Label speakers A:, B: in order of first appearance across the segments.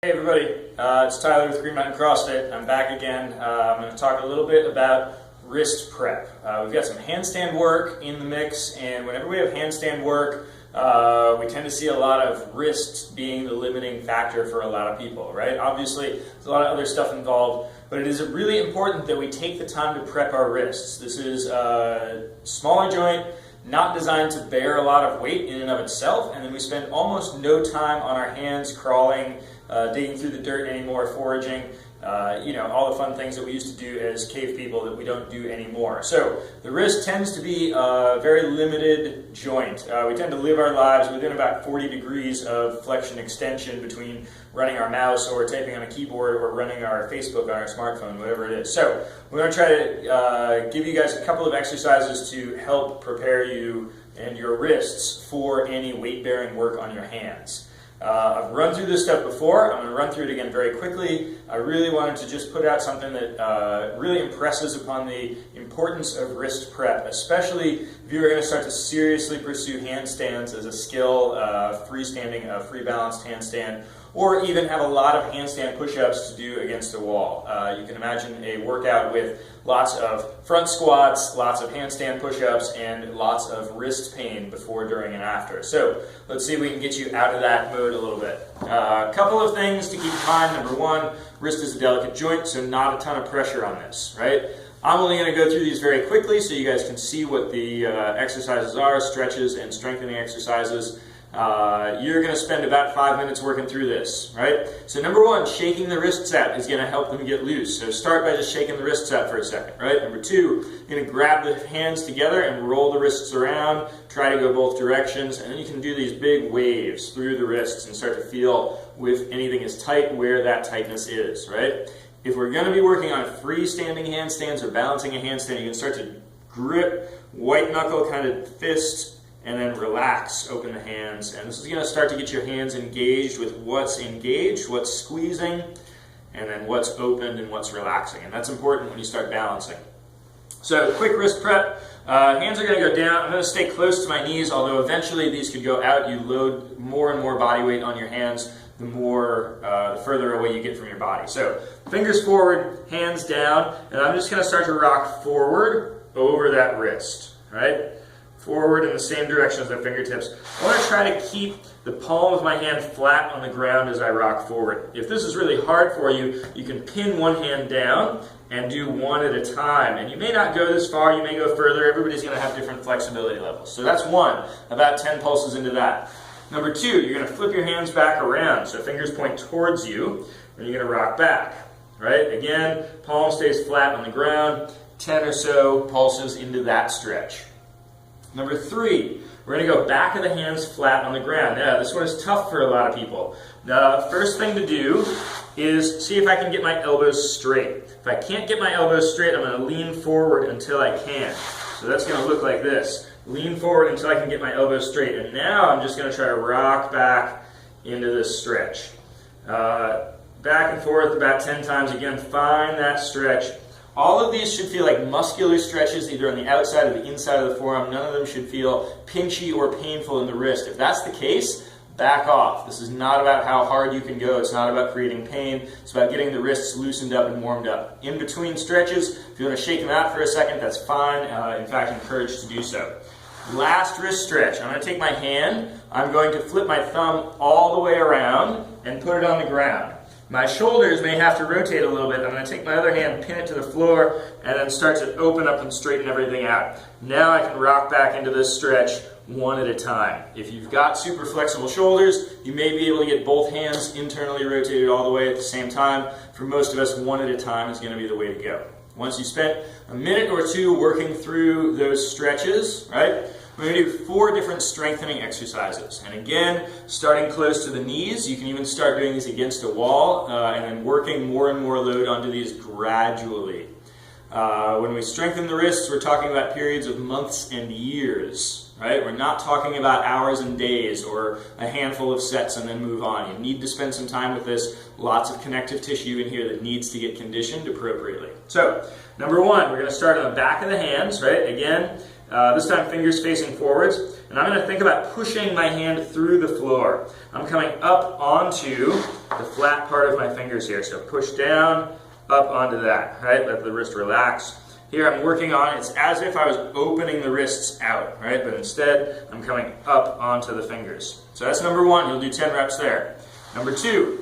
A: Hey everybody, it's Tyler with Green Mountain CrossFit. I'm back again. I'm going to talk a little bit about wrist prep. We've got some handstand work in the mix, and whenever we have handstand work, we tend to see a lot of wrists being the limiting factor for a lot of people, right? Obviously, there's a lot of other stuff involved, but it is really important that we take the time to prep our wrists. This is a smaller joint, not designed to bear a lot of weight in and of itself, and then we spend almost no time on our hands crawling, digging through the dirt anymore, foraging, all the fun things that we used to do as cave people that we don't do anymore. So the wrist tends to be a very limited joint. We tend to live our lives within about 40 degrees of flexion extension between running our mouse or typing on a keyboard or running our Facebook on our smartphone, whatever it is. So we're going to try to give you guys a couple of exercises to help prepare you and your wrists for any weight-bearing work on your hands. I've run through this stuff before. I'm going to run through it again very quickly. I really wanted to just put out something that really impresses upon the importance of wrist prep, especially if you're going to start to seriously pursue handstands as a skill, freestanding, free balanced handstand, or even have a lot of handstand push-ups to do against a wall. You can imagine a workout with lots of front squats, lots of handstand push-ups, and lots of wrist pain before, during, and after. So let's see if we can get you out of that mode a little bit. A couple of things to keep in mind. Number one, wrist is a delicate joint, so not a ton of pressure on this, right? I'm only going to go through these very quickly so you guys can see what the exercises are, stretches and strengthening exercises. You're going to spend about 5 minutes working through this, right? So number one, shaking the wrists out is going to help them get loose. So start by just shaking the wrists out for a second, right? Number two, you're going to grab the hands together and roll the wrists around. Try to go both directions, and then you can do these big waves through the wrists and start to feel if anything is tight, where that tightness is, right? If we're going to be working on freestanding handstands or balancing a handstand, you can start to grip, white knuckle kind of fist, and then relax, open the hands. And this is going to start to get your hands engaged with what's engaged, what's squeezing, and then what's opened and what's relaxing. And that's important when you start balancing. So quick wrist prep. Hands are going to go down. I'm going to stay close to my knees, although eventually these could go out. You load more and more body weight on your hands, the further away you get from your body. So fingers forward, hands down, and I'm just going to start to rock forward over that wrist, right? Forward in the same direction as my fingertips. I want to try to keep the palm of my hand flat on the ground as I rock forward. If this is really hard for you, you can pin one hand down and do one at a time. And you may not go this far, you may go further. Everybody's going to have different flexibility levels. So that's one, about 10 pulses into that. Number two, you're going to flip your hands back around. So fingers point towards you, and you're going to rock back. Right? Again, palm stays flat on the ground. 10 or so pulses into that stretch. Number three, we're going to go back of the hands flat on the ground. Now, this one is tough for a lot of people. The first thing to do is see if I can get my elbows straight. If I can't get my elbows straight, I'm going to lean forward until I can. So that's going to look like this. Lean forward until I can get my elbows straight. And now I'm just going to try to rock back into this stretch. Back and forth about 10 times. Again, find that stretch. All of these should feel like muscular stretches, either on the outside or the inside of the forearm. None of them should feel pinchy or painful in the wrist. If that's the case, back off. This is not about how hard you can go. It's not about creating pain. It's about getting the wrists loosened up and warmed up. In between stretches, if you want to shake them out for a second, that's fine. In fact, encouraged to do so. Last wrist stretch. I'm going to take my hand. I'm going to flip my thumb all the way around and put it on the ground. My shoulders may have to rotate a little bit. I'm going to take my other hand, pin it to the floor, and then start to open up and straighten everything out. Now I can rock back into this stretch one at a time. If you've got super flexible shoulders, you may be able to get both hands internally rotated all the way at the same time. For most of us, one at a time is going to be the way to go. Once you spent a minute or two working through those stretches, right? We're going to do 4 different strengthening exercises. And again, starting close to the knees, you can even start doing these against a wall and then working more and more load onto these gradually. When we strengthen the wrists, we're talking about periods of months and years, right? We're not talking about hours and days or a handful of sets and then move on. You need to spend some time with this. Lots of connective tissue in here that needs to get conditioned appropriately. So, number one, we're going to start on the back of the hands, right? Again, this time fingers facing forwards. And I'm going to think about pushing my hand through the floor. I'm coming up onto the flat part of my fingers here. So push down, up onto that, right? Let the wrist relax. Here I'm working on, it's as if I was opening the wrists out, right? But instead, I'm coming up onto the fingers. So that's number one, you'll do 10 reps there. Number two,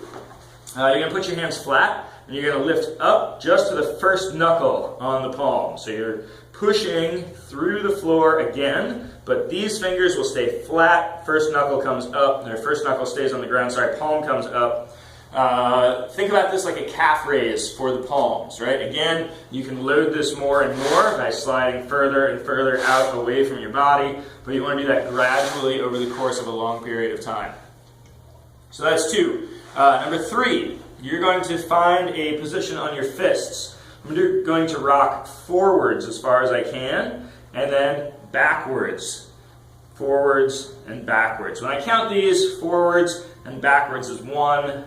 A: you're gonna put your hands flat, and you're gonna lift up just to the first knuckle on the palm. So you're pushing through the floor again, but these fingers will stay flat. First knuckle comes up, their first knuckle stays on the ground, sorry, palm comes up. Think about this like a calf raise for the palms, right? Again, you can load this more and more by sliding further and further out away from your body, but you want to do that gradually over the course of a long period of time. So that's two. Number three, you're going to find a position on your fists. I'm going to rock forwards as far as I can, and then backwards. Forwards and backwards. When I count these, forwards and backwards is 1,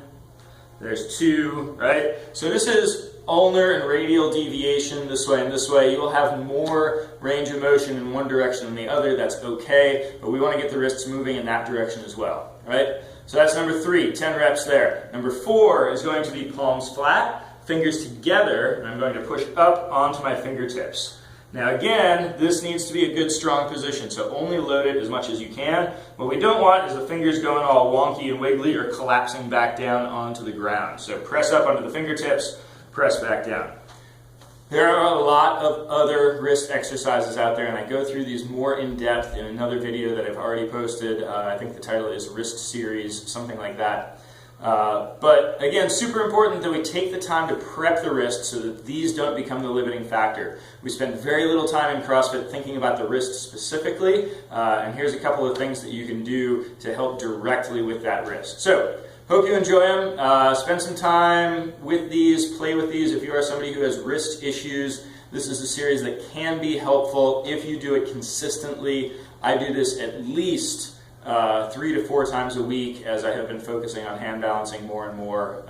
A: there's 2, right? So this is ulnar and radial deviation this way and this way. You'll have more range of motion in one direction than the other, that's okay, but we want to get the wrists moving in that direction as well, right? So that's number 3, 10 reps there. Number 4 is going to be palms flat, fingers together, and I'm going to push up onto my fingertips. Now again, this needs to be a good strong position, so only load it as much as you can. What we don't want is the fingers going all wonky and wiggly or collapsing back down onto the ground. So press up onto the fingertips, press back down. There are a lot of other wrist exercises out there, and I go through these more in depth in another video that I've already posted. I think the title is Wrist Series, something like that. But again, super important that we take the time to prep the wrist so that these don't become the limiting factor. We spend very little time in CrossFit thinking about the wrist specifically, and here's a couple of things that you can do to help directly with that wrist. So, hope you enjoy them. Spend some time with these, play with these. If you are somebody who has wrist issues, this is a series that can be helpful if you do it consistently. I do this at least 3 to 4 times a week as I have been focusing on hand balancing more and more.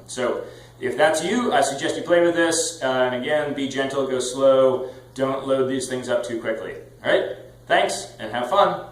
A: So if that's you, I suggest you play with this. And again, be gentle, go slow. Don't load these things up too quickly. All right? Thanks, and have fun.